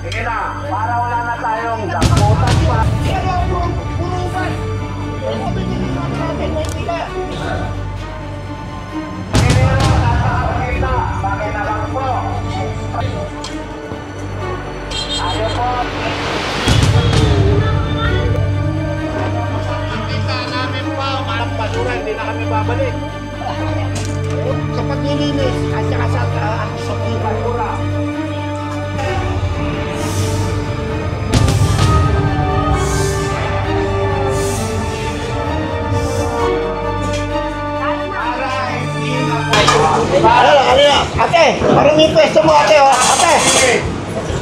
Sige na, para wala na tayong dakutan pa. Bakit na lang po? Ayaw po. Kita namin pa, umarang basura, hindi na kami babalik. Sa paglilinis, at saka sa basura. Ate, parang yung pwesto mo ate, oh. Ate!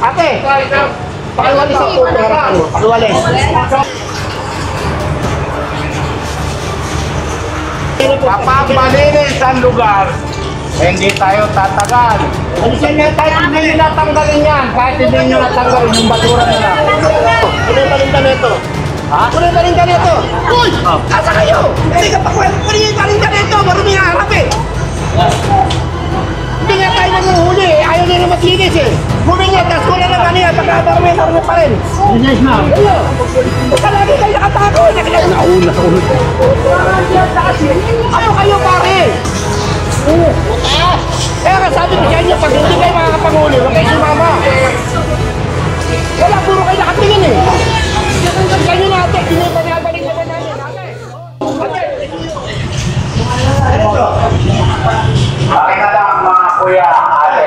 Ate! Pakiwalis ang pera mo. Pakiwalis. Kapag sa lugar, hindi tayo tatagal. Alisin niya tayo, hindi nyo natanggalin yan. Kahit hindi nyo natanggalin yung basura nila. Kunin pa rin ka nito. Ha? Kunin pa rin ka nito. Uy! Asa kayo? Hindi ka pa kwento. Kunin pa rin ka nito. Marumi nga harap eh. Hindi nga tayo nanguhuli eh. Ayaw nila maglinis eh. Huli niya, tas ko na lang kanina. Pagkabarumi pa rin. Yes, ma'am. Basta lagi kayo nakatago. Nauna. Ayaw kayo pare. Kaya sabi ko sa inyo, pag hindi kayo makakapanguli, huwag kayo sumama. Wala, puro kayo nakatingin eh. Ganyan natin, hindi pa nabalik naman namin. Akin na lang mga kuya, ate.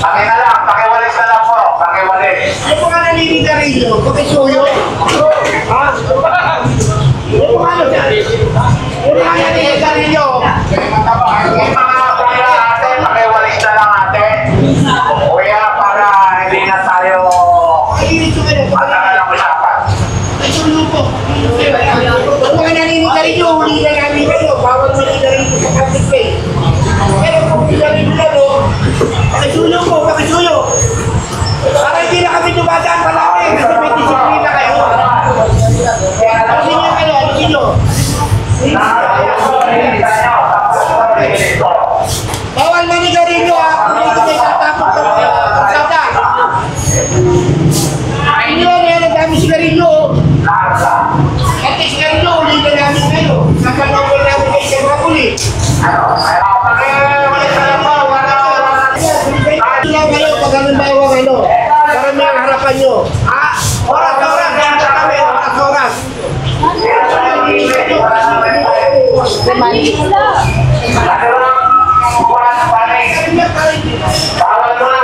Akin na lang, pakiwalis na lang po, pakiwalis. Ano po nga naninigarilyo? Pakisuyo? Ha? Ano po nga dyan? Ano nga naninigarilyo? Yung mga kuya, ate, pakiwalis na lang ate. Kuya, para hindi na tayo matagal ang usapan. Pakisuyo po. Ano nga naninigarilyo? Huli na namin kayo. Bawal naninigarilyo sa public place. Pero kung naninigarilyo na no, pakisuyo po, pakisuyo. Para hindi na kami dumadaan palaki kasi may disiplina kayo. Alisin nyo kayo, alisin nyo. Bawal manigarilyo ha, kung hindi may tatapos sa kalsada. Hindi yan, ang dami sigarilyo. At sigarilyo, uli na namin kayo. Napanawal namin kayo sa mga uli. Ilaw kayo pag anong bawang ano. Para may harapan nyo. Oras-oras, yan sa kami, oras-oras. Bawal mo na.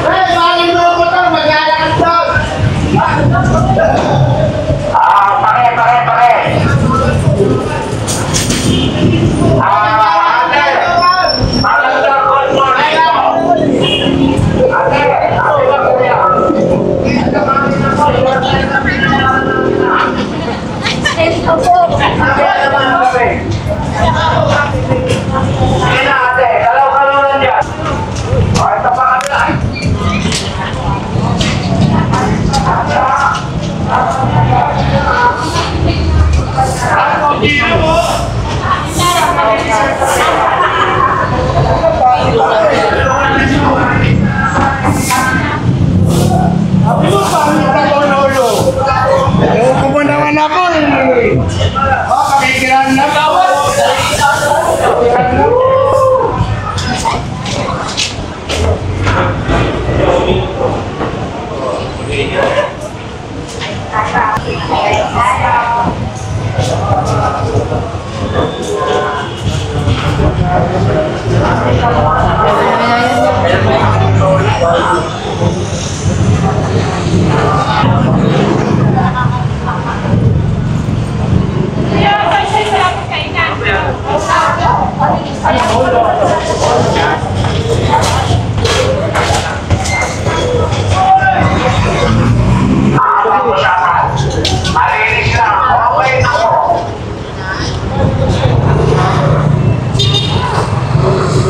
Bawal mo ako ito, mag-aalakad doon. Pare.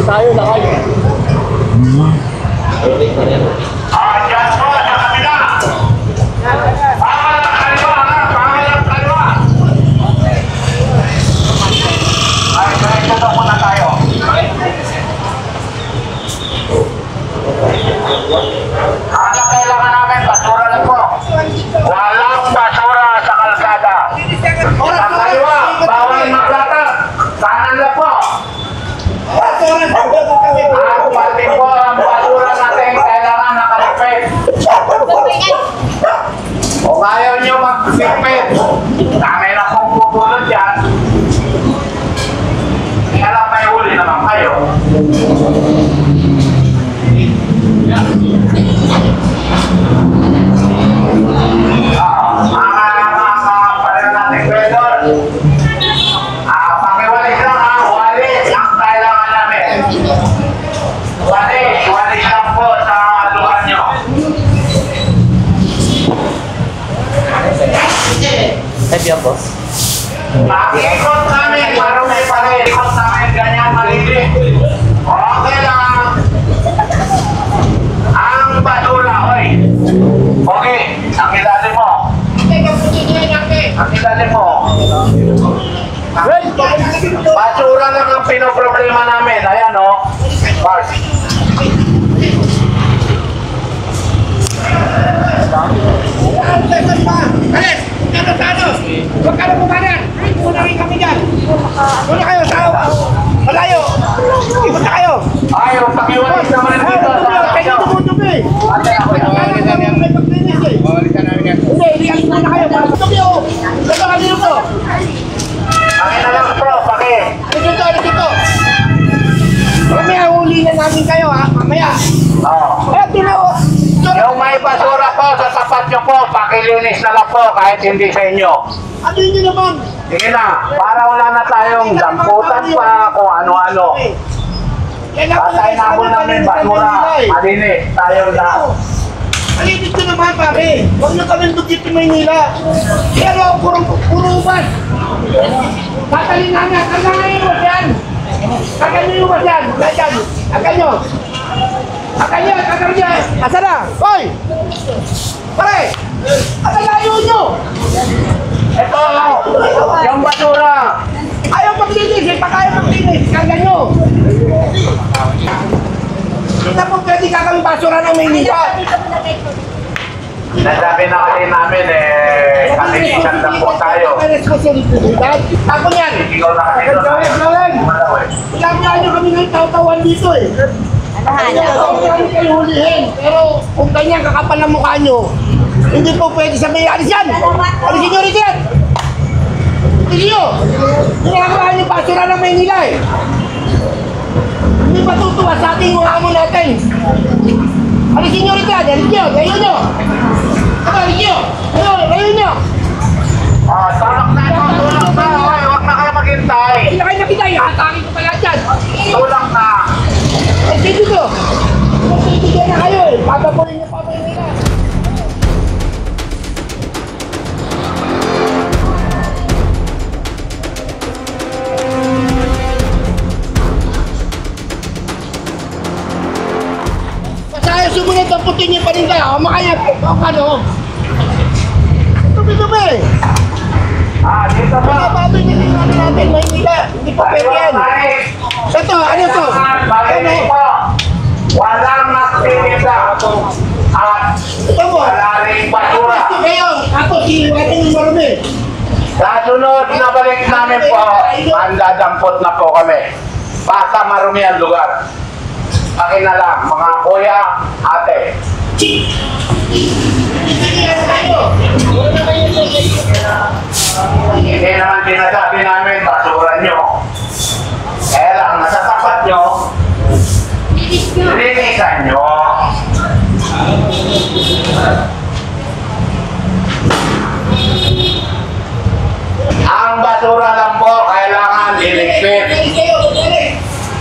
Tayo na kayo. Dyan po, sa kabila. Pangalang kaliwa. Ay, diretso na muna tayo. Ano kailangan namin? Basura lang po. Walang basura sa kalsada. Sa kaliwa, bawal maglatag. Kanan lang po. Ako pati po ang basura natin kailangan nakalipid. Kung ayaw nyo mag-lipid, kami na pong pupulot yan. Kaya lang may huli naman kayo. Mga pareho natin vendor. Pakiwalis lang ha, walis ang kailangan namin. Walis lang po sa lugar nyo. Happy yan, boss. Pakikot namin, marumi pa rin. Ikot namin ganyan malilit. Okay lang. Ang basura, oy. Okay, ang ilalim mo. Ang ilalim mo. Basura lang ang pinoproblema namin. Ayan o. Bars. Alis! Huwag ka na pumanan! Muna rin kami dyan! Muna kayo sa malayo! Ikot na kayo! Ayaw, pakiwalis naman dito sa Kayo tumutubi! Hindi kami muna kayo! Tubi o! Dito ka dito! Akin na lang bro, paki. Alis dito! Mamaya huli na namin kayo ha! Mamaya! Oo. Eh, tinaw! Yung may basura po sa tapat nyo po, pakilinis na lang po kahit hindi sa inyo. Ano yun naman? Sige na, para wala na tayong damputan pa kung ano-ano. Patay na po namin basura, malinis tayo na. Malinis ko naman pare! Huwag na kami dugit ng Maynila! Pero ang puruban! Tatalin na nga! Kaganayin mo yan! Kaganayin mo yan! Dyan! Kaganyo! Kaganyo! Kaganyo! Asa na? Hoy! Pare! Akalayo nyo! Ito, yung basura. Ayaw maglinis! Eh, pag ayaw maglinis! Kaganyo! Hindi na po pwede kakawin basura ng Maynila! Nasabi na kasi namin kalinisan lang po tayo. May responsibilidad! Ako yan! Ikaw na kasi doon. Kailangan nyo kami ng tawtawan dito eh! Kailangan kami kayo hulihin! Pero kung ganyan kakapal ang mukha nyo, hindi po pwede sabihin, alis yan! Alisin nyo rin yan! Alisin nyo! Ginagawa nyo basura ng Maynila eh! Hindi matutuwa sa ating mga amo natin! Alisin nyo rin yan! Alisin nyo! Layo nyo! Alisin nyo! Layo nyo! Tulak na ito, tulak na. Huwag na kayo maghintay. Hindi na kayo nakita, ihatakin ko pala dyan! Tulak na. Eh, dito! Bigyan na kayo eh! Papapunin nyo pa Maynila! Masaya sumunod ang puti niyo pa rin kayo. Makaya po ano? Tubi-tubi! Dito po. Papaboy niyo yung ano natin, Maynila. Hindi po pwede yan. Ito, ano to? Malinis po. Walang nakikita. At Ito mo. wala rin basura. Ito kayo. Tapos hiwatin yung marumi. Sa sunod na balik namin po, mandadampot na po kami. Basta marumi ang lugar. Akin na lang, mga kuya, ate. Hindi naman sinasabi namin, basura nyo. Kaya lang, nasa tapat nyo, linisan nyo. Ang basura lang po, kailangan liligpit.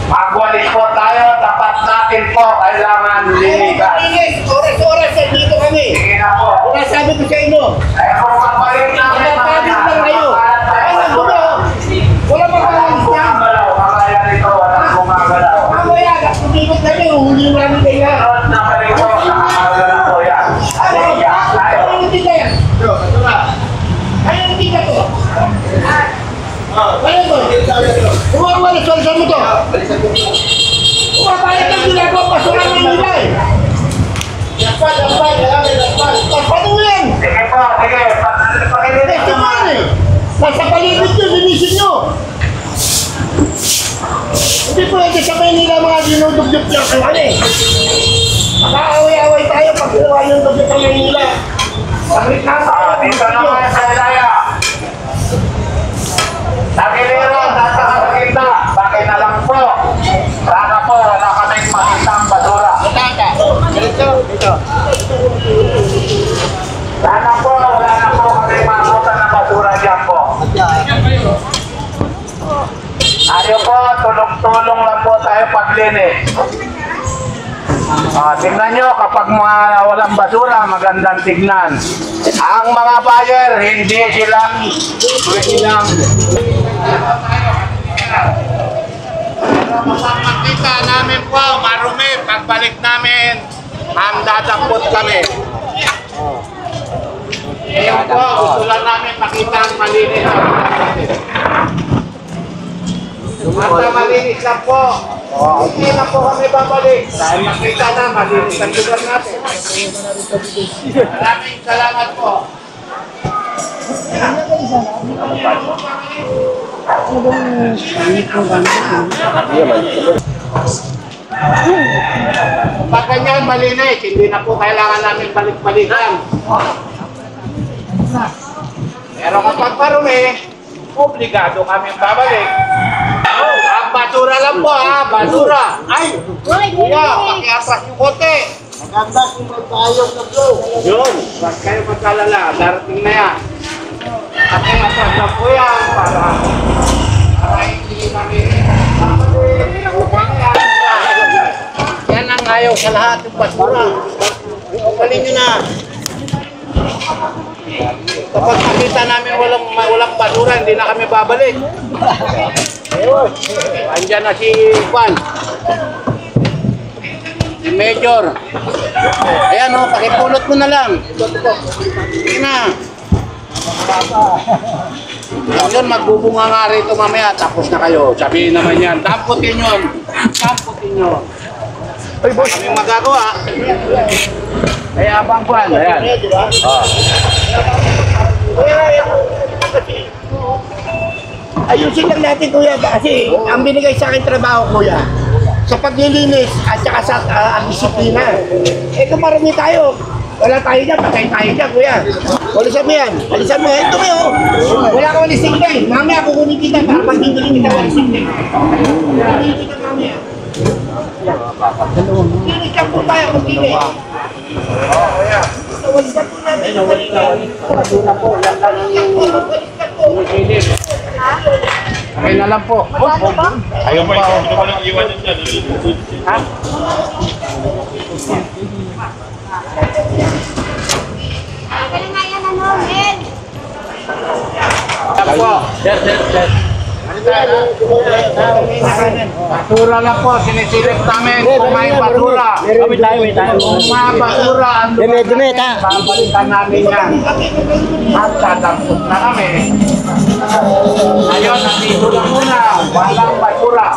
Magwalis po tayo, tapat natin po, kailangan linisan. Oras-oras, dito kami. Sige na po. Kaya sabi ko sa inyo, Kaya kung kapalik namin, Pagpapagod lang kayo. Ay, nagbuno. Wala pa kawalis yan. Mamaya nito, walang gumagalaw. Mamaya, kumikot kami, huli namin kayo. Sunod na balik po, nakakagalaw po yan. Ano? Iyak tayo. Ano yung tinda yan? Ano yung tinda to? Ano to? Umawalis, walisan mo to. Umapalit ang ginagawa, basura ng nila eh. Nasa paligid nyo, linisin nyo. Hindi pwede sa Maynila mga dinudugyot lang ang ano eh. Makaaway-away tayo pag ginawa yung dugyot ang Maynila. Dito naman sa Ilaya. Nagiliro, nasa kakita. Bakit na lang po? Sana po, wala kaming makitang basura. Sana po, wala na po kaming makutan ng basura dyan po. Ayaw po, tulong-tulong lang po tayo paglinis. Tingnan nyo, kapag mga walang basura, magandang tignan. Ang mga buyer, hindi silang makikita namin po, marumi. Pagbalik namin, dadakpot kami. Ngayon po, gusto lang namin makita ang malinis. Basta malinis lang po. Hindi na po kami babalik. Dahil makita na, malinis ang lugar natin. Maraming salamat po. Pag ganyan malinis, hindi na po kailangan namin balik-balikan. Pero kapag parumi, obligado kami babalik. Ang basura lang po ha, basura. Ay, kuya, pakiapas yung kote. Maganda kung magpahayog na flow. Yun, huwag kayo magkalala, darating na yan. Pakiapas na po yan para hindi kami. Yan ang ayaw sa lahat ng basura. Ugalin nyo na. Kapag nakita namin walang basura, hindi na kami babalik. Andyan na si Juan. Si Major. Ayan o, pakipulot mo na lang. Sige na. Yun, magbubunga nga rito mamaya. Tapos na kayo. Sabihin naman yan. Damputin yun. Damputin yun. Kami magagawa. Ay, abang Juan. Ayan. Ayusin lang natin kuya kasi ang binigay sa akin trabaho kuya sa paglilinis at saka sa disiplina. Eh kung marami tayo, wala tayo dyan, patay tayo dyan kuya. Walisan mo yan, walisan mo yan. Ito kayo, wala ka walising na eh. Mamaya kukunin kita para pag-bibili kita walising na eh. Kukunin kita mamaya. Linis lang po tayo kung hindi eh. Walisan po natin. Ito na po. Yan lang yung init. Okay na lang po. Ayaw pa. Ha? Yan po. Yes. Basura lang po, sinisilip namin kung may basura. Kung may basura, babalikan namin yan. At tatampot na kami. Ngayon, nandito lang muna, walang basura.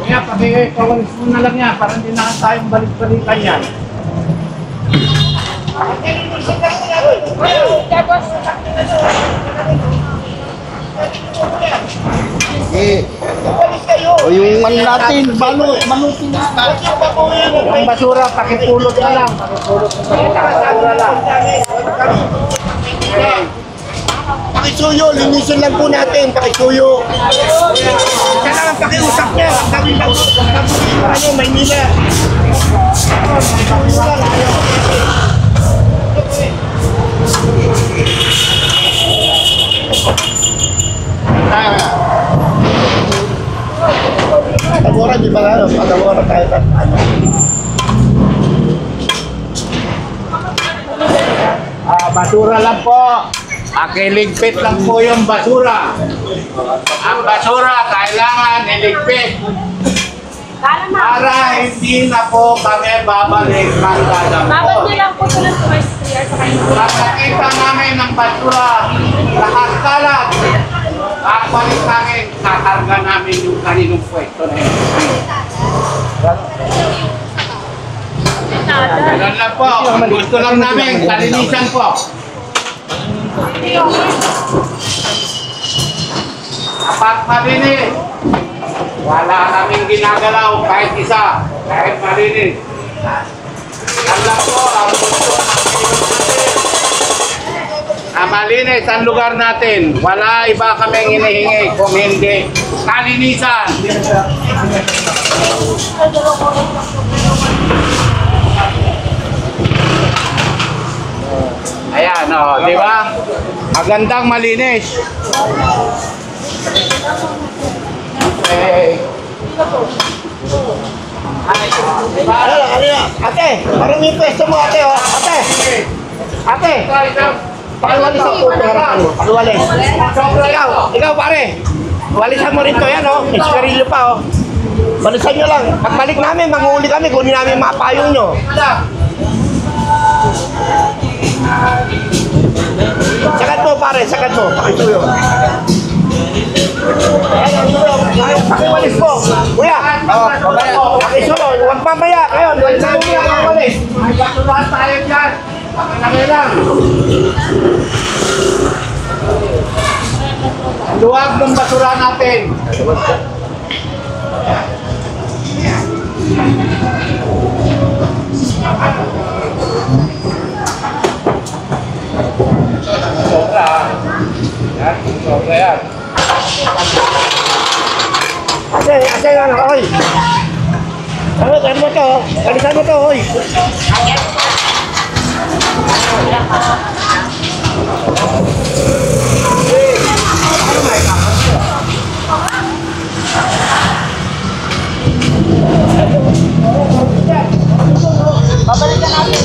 Kaya pakikawalis muna lang yan, para hindi na tayong balik-balikan yan. O yung ano natin, manutin natin. Ang basura, pakipulot na lang. Basura lang. Pakisuyo, linisin lang po natin, pakisuyo. Kaya lang pakiusap niya, kami ano, Maynila. Pakisuyo lang. Pagawara, di ba nga? Pagawara tayo. Basura lang po. Akiligpit lang po yung basura. Ang basura kailangan iligpit. Para hindi na po kami babalik ng Babad dadampot. niyo lang po ito ng first year sa kanila. Pag nakita namin ng basura, nakakalat, balik namin, kakarga namin yung kaninong pwesto na yun. Ganun lang po. Ang gusto lang namin, kalinisan po. Apat malinis. Wala kaming ginagalaw kahit isa. Kahit malinis. Yan lang po ang gusto natin. Malinis ang lugar natin. Wala iba kaming hinihingi kung hindi kalinisan. Ayan, di ba? Magandang malinis. Okay. Ate, parang may pwesto mo ate, oh. Ate! Ate! Pakiwalis ang puto harapan mo. Pakiwalis. Ikaw pare. Walisan mo rin to yan, oh. Iskarilyo pa, oh. Walisan nyo lang. Pagbalik namin, manghuli kami. Kunin namin mga payong nyo. Sakat mo pare, sakat mo. Pakisuyo. Pakiwalis po. Kuya. Pakisuyo. Huwag mamaya. Kayo, walisan mo muna pakiwalis. May basurahan tayo dyan. Pakilagay lang. Luwag ng basura natin. Sobra. Yan, sobra yan. Ase ano, oy. Ano mo to? Kalisan mo to, oy. Babalikan natin.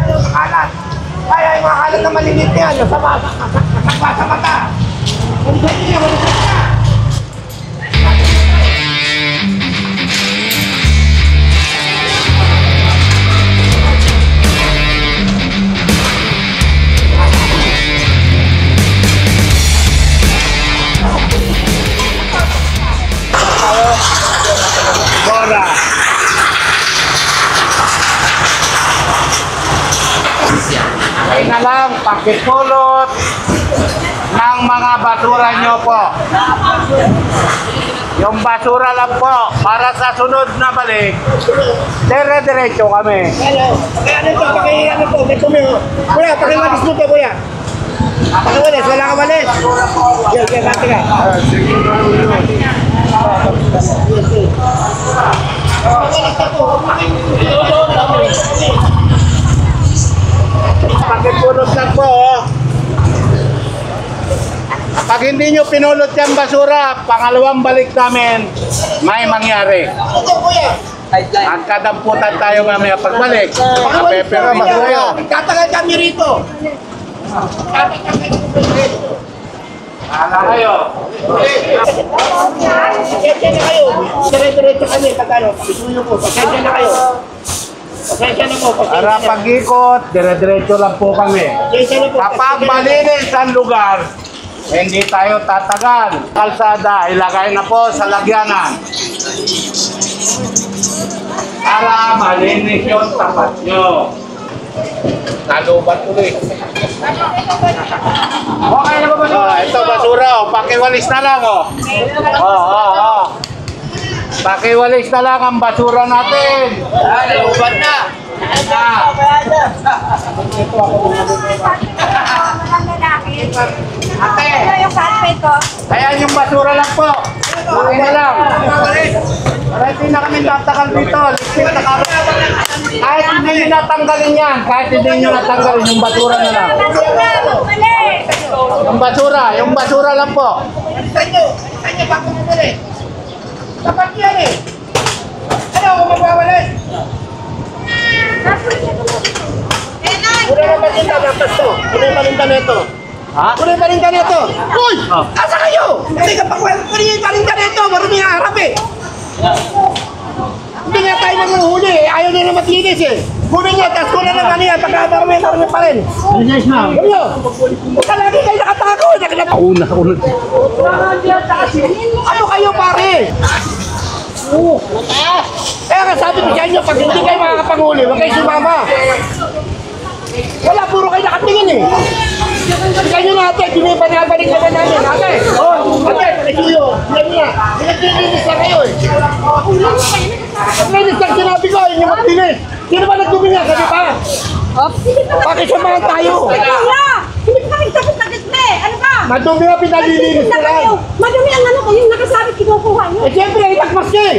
Makalat. Ay, makalat na malilit yan. Sa mata. Walisan niya. Bora. Ay na lang, pakipulot ng mga basura nyo po. Yung basura lang po, para sa sunod na balik, dire-diretso kami. Ano to, kuya, pakiwalis mo to, kuya. Pakiwalis, wala ka walis. Yan, kati ka. Pakipulot lang po, oh. Pag hindi nyo pinulot yung basura, pangalawang balik namin, may mangyari. Ito, kuya. Magkadamputan tayo mamaya pagbalik. Pero basura. Tatagal kami rito. Ano kayo? Pasensya na kayo. Dire-diretso kami. Pagkano, pakisuyo po. Pasensya na kayo. Pasensya na po. Para pag-ikot, dire-diretso lang po kami. Pasensya na po. Kapag malinis ang lugar, hindi tayo tatagal. Kalsada, ilagay na po sa lagyanan. Para malinis yung tapat nyo. Nalubat ulit. Okay na ba basura? Ito basura, oh. Pakiwalis na lang, oh. Pakiwalis na lang ang basura natin. Nalubat na. Ate, yung carpet ko. ayan yung basura lang po. Okay na lang. Para hindi na kami tatakal dito. Lipit na kami. Kahit hindi nyo natanggalin yan. Kahit hindi nyo natanggalin yung basura na lang. Yung basura lang po. Sa'yo, bako mo muli. Dapat yan eh. Ano ako magwawalan? Kuna na paninda na pasto. Kuna yung paninda na ito. Ha? Kuna yung paninda na ito. Uy! Asa kayo? Hindi ka pakwal. Kuna yung paninda na ito. Marami nga harap eh. Hindi nga tayo manguhuli eh. Ayaw nila matlinis eh. Kunin niya, tapos kunin lang ano yan. Pagkakarami pa rin. Yes, ma'am. Kuya, baka lagi kayo nakatako. Una. Ano kayo pare? Kaya nga sabi ko sa inyo, pag hindi kayo makakapanguli, huwag kayo sumama. Wala, puro kayo nakatingin eh. Tignan nyo natin, binibalik naman namin. Ate, pakisuyo. Tignan nyo na. Pinaglilinis lang kayo eh. Paglinis lang sinabi ko, yun yung magdilis. Sino ba nagdumi nga? Sabi pa? Pakisamahan tayo. Hindi pa kami sakit-sakit na eh. Ano ba? Madumi nga pinalilinis ko lang. Madumi ang ano ko, yung nakasabit kinukuha nyo. Eh siyempre, ilagpas ka eh.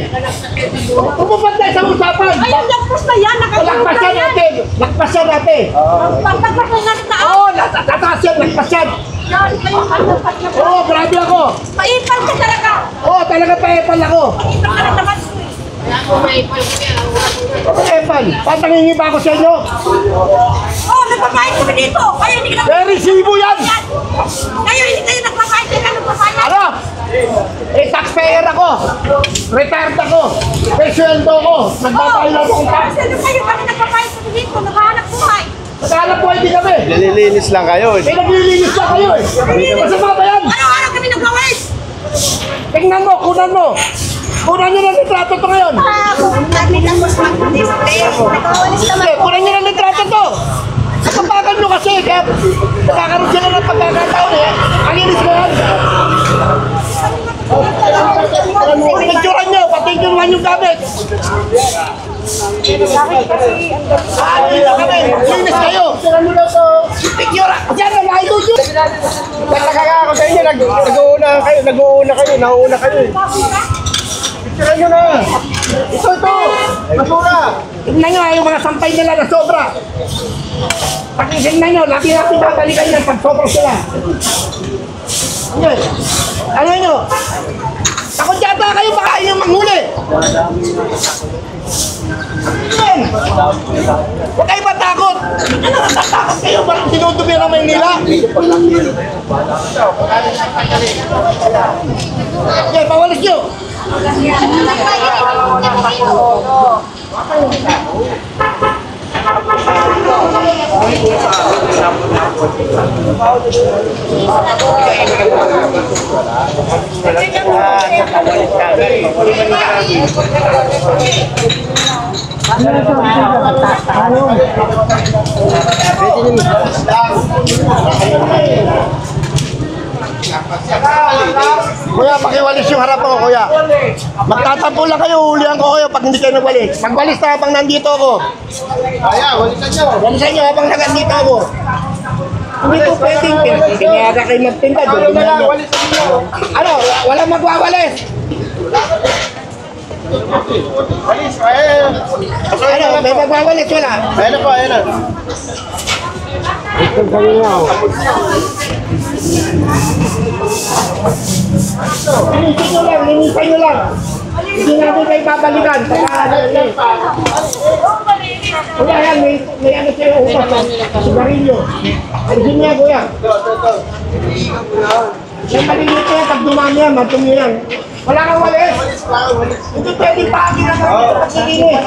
Pumupad tayo sa usapan. Ay, yung lagpas na yan, nakasuot Lagpasan na yan. natin. Lagpasan natin. Pagpagpasan natin na Oo, tataas yan, lagpasan. yan, kayo kalagpas na po. Oo, grabe ako. Maipal ka talaga. Oo, talaga pa-epal ako. Maipal ka na naman. Pa-epal. Patangingi ba ako sa inyo? Oh, nagpapahit kami dito. Kayo hindi ka Eh, resibo yan. Kayo hindi kayo nagpapahit. Kayo nagpapahit. Ano? Eh, taxpayer ako. Retired ako. May sweldo ko. Nagbabayad ako ng tax. Ano kayo? Kami nagpapahit kami dito. Naghahanap buhay. Naghanap po hindi kami. Nalilinis lang kayo. Eh, naglilinis pa kayo eh. Masama ba yan? Araw-araw kami nagpapahit. Tingnan mo, kunan mo. Kunan nyo ng litrato to ngayon. Namin ang mas mag-display. Nagkawalis Hindi, kunan nyo ng litrato to. Kapapagan nyo kasi, kaya nakakaroon sila ng pagkakataon eh. Ang inis ko yan. Picturean nyo, patigyan nyo yung gamit. Dito kami, linis kayo. Picture, yan ang lahat doon yun. Nagtaka ako sa inyo. Nag-uuna kayo. Nauuna kayo eh. Picturean nyo na. Ito. Basura. Tignan nyo yung mga sampay nila na sobra. Tignan nyo, lagi natin babalikan yan pag sobra sila. Ano nyo? Takot yata kayo, baka yung manghuli. Yan. Huwag kayo matakot. Ano natatakot kayo? Parang dinudumi ng Maynila. Okay, pawalis nyo. Kuya, pakiwalis yung harapan ko, kuya. Magtatampo lang kayo, uhulihan ko kayo pag hindi kayo nagwalis. Magwalis na habang nandito ako. Walisan nyo. Walisan nyo habang nandito ako. Hindi ko pwedeng pinayara kayo magtinda. Ano na lang, walisan nyo. Ano? Walang magwawalis. Walis. Ayan. Ano? May magwawalis, wala. Ayan na po, ayan na. Linisan nyo lang. Hindi natin kayo babalikan. Kuya yan, may ano sa'yo upas. Sigarilyo. Alisin niya, kuya. Yung maliliit yan, pag dumami yan, matumi yan. Wala kang walis. Hindi pwede paagin ang pagsilinis.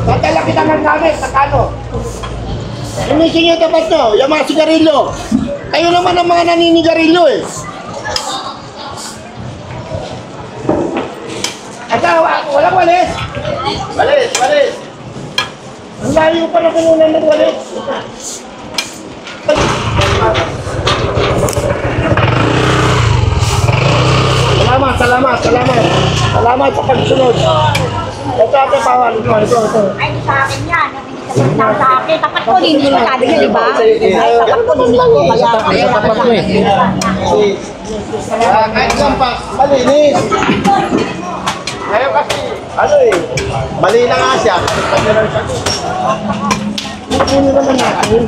Tatala kita ng gamit, sakano. Linisin niyo tapat nyo, yung mga sigarilyo. Kayo naman ang mga naninigarilyo eh. Walang walis. Walis. Ang layo pa na kununan ng walis. Salamat sa pagsunod. Ito ate pawal. Ito. Ay, sa akin yan. Sa akin. Tapat ko, linis ko sabi niya, di ba? Ay, tapat ko, linis ko. Kaya tapat ko eh. Kahit lampas, malinis. Ngayon kasi, ano eh, mali na nga siya. Ano naman natin?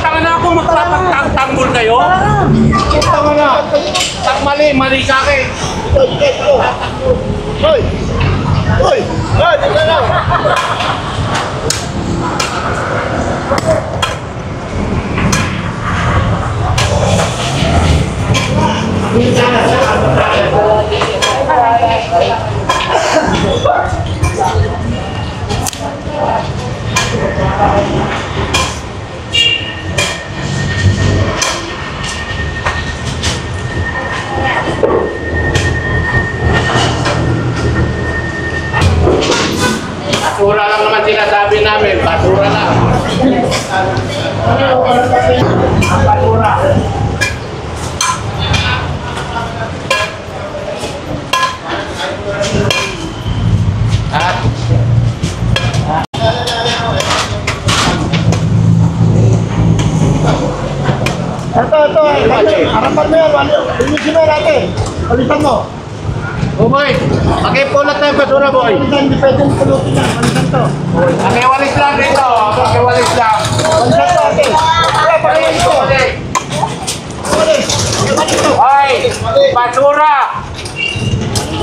Tanga na ako magpapagtanggol kayo. Tama na. Mali ka kayo. Hoy! Dito na! sinasabi namin, basura lang. Ang basura. Ito. Harapan mo yan. Linisin mo natin. Palitan mo. Oh boy, pakipulot na yung basura boy. Palitan, hindi pwedeng pulutin yan. Palitan to. Pakiwalis lang dito, pakiwalis lang. Palitan to ate. Wala, pakiwalis ko. Pakiwalis. Hoy, basura!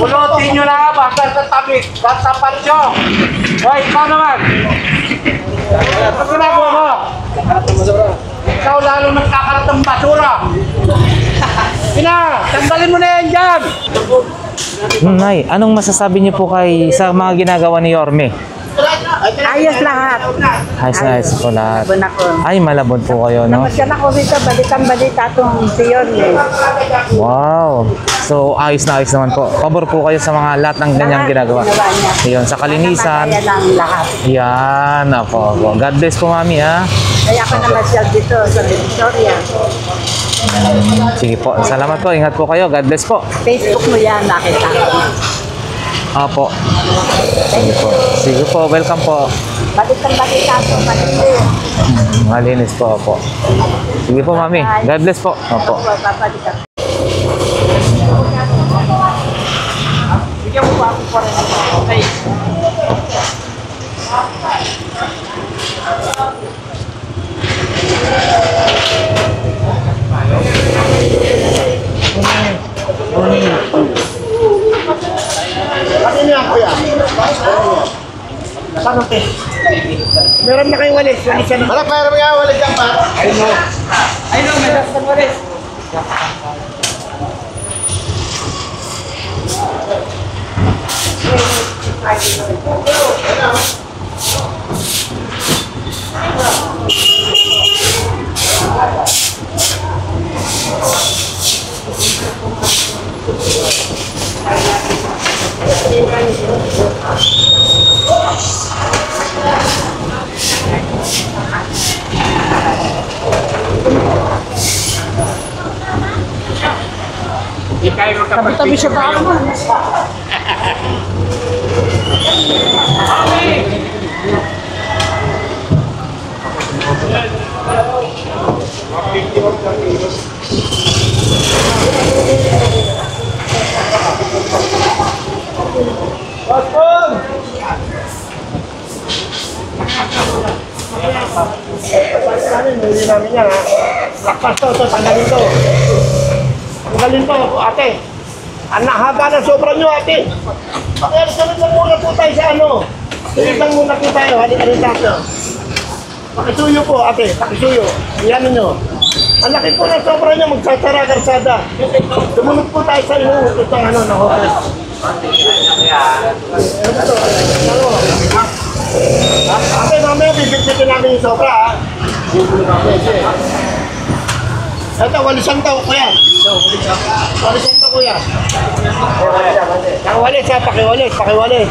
Pulutin nyo na basta sa tabi, sa tapat nyo. Hoy, ikaw naman. Ano ginagawa mo? Ikaw lalo nagkakalat ng basura. Pina, tanggalin mo na yan dyan. Nay, anong masasabi niyo po kay sa mga ginagawa ni Yorme? Ayos lahat. Ayos na ayos po lahat. Malabon ako. Ay, malabon po kayo, no? Namasyan ako dito, balikan-balita itong siyon eh. Wow! So, ayos na ayos naman po. Pabor po kayo sa mga lahat ng ganyang ginagawa. Ginawa niya. Ayun, sa kalinisan. Kaya lang lahat. Yan, ako. God bless po, mami, ha? Kaya ako namasyal dito sa Victoria. Sige po. Salamat po. Ingat po kayo. God bless po. Facebook mo yan, nakita ko. Opo. Sige po. Sige po. Welcome po. Balikan-balita ito, malinis. Malinis po. Opo. Sige po, mami. God bless po. Opo. Babalikan. Bigyan mo ba ako po rin? Okay. Ano niya, kuya? Saan ate? Meron na kayong walis. Walis yan. Wala, meron nga walis yan pa. Ayun, may dastan mo rin. Tabi siya pa ako. Hindi namin yan, ha? Lakpas to, tanggalin to. Tanggalin to, ate. Ang nahaba na sobra nyo, ate. Kaya salit lang muna po tayo sa ano. Salit lang muna po tayo, halika tayo. Pakisuyo po, ate, pakisuyo. Iyan nyo. Ang laki po na sobra nyo, magsasara karsada. Sumunod po tayo sa inuutot ng ano, na hotel. Ate, mamaya bibigyan namin yung sobra, ha? Ito, walisan to, kuya. Walisan to, kuya. Pakiwalis, ha? Pakiwalis, pakiwalis.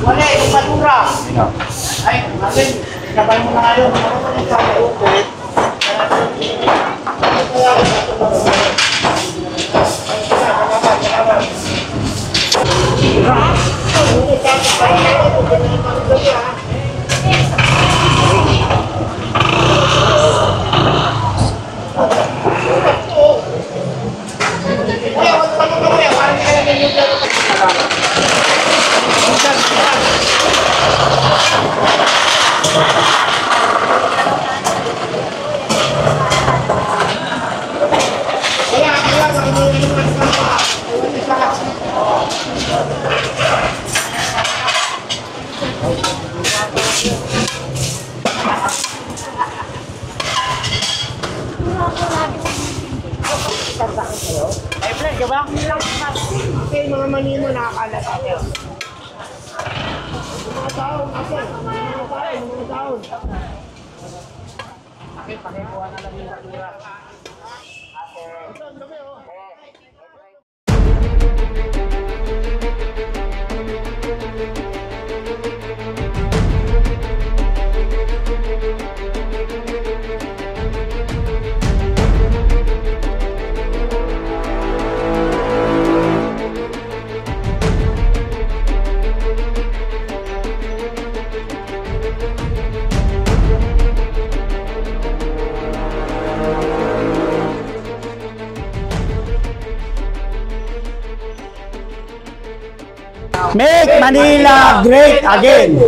Wala, yung basura. Ay, Marvin, sabay mo na ngayon. Ay, Fred, ka ba? Kasi yung mga mani mo nakakalat ako. Mga taon, ate. Mga taon. Okay, pakikuha na lang yung natura. Ate. Ito, ang dami, oh. Make Manila Great Again!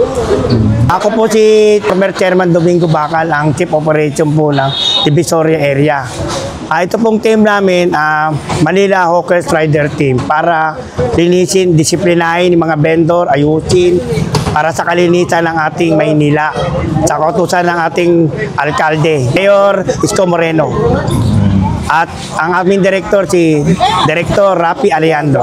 Ako po si Former Chairman Domingo Bacal, ang Chief Operation po ng Divisoria Area. Ito pong team namin, Manila Hawkers Rider Team, para linisin, disiplinahin yung mga vendor, ayusin, para sa kalinisan ng ating Maynila, sa kautusan ng ating alkalde, Mayor Isko Moreno. At ang aming director, si Director Rafi Alejandro.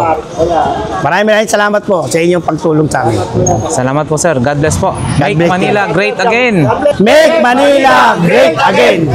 Maraming salamat po sa inyong pagtulong sa amin. Salamat po sir. God bless po. Make bless Manila great again. Make Manila Great Again!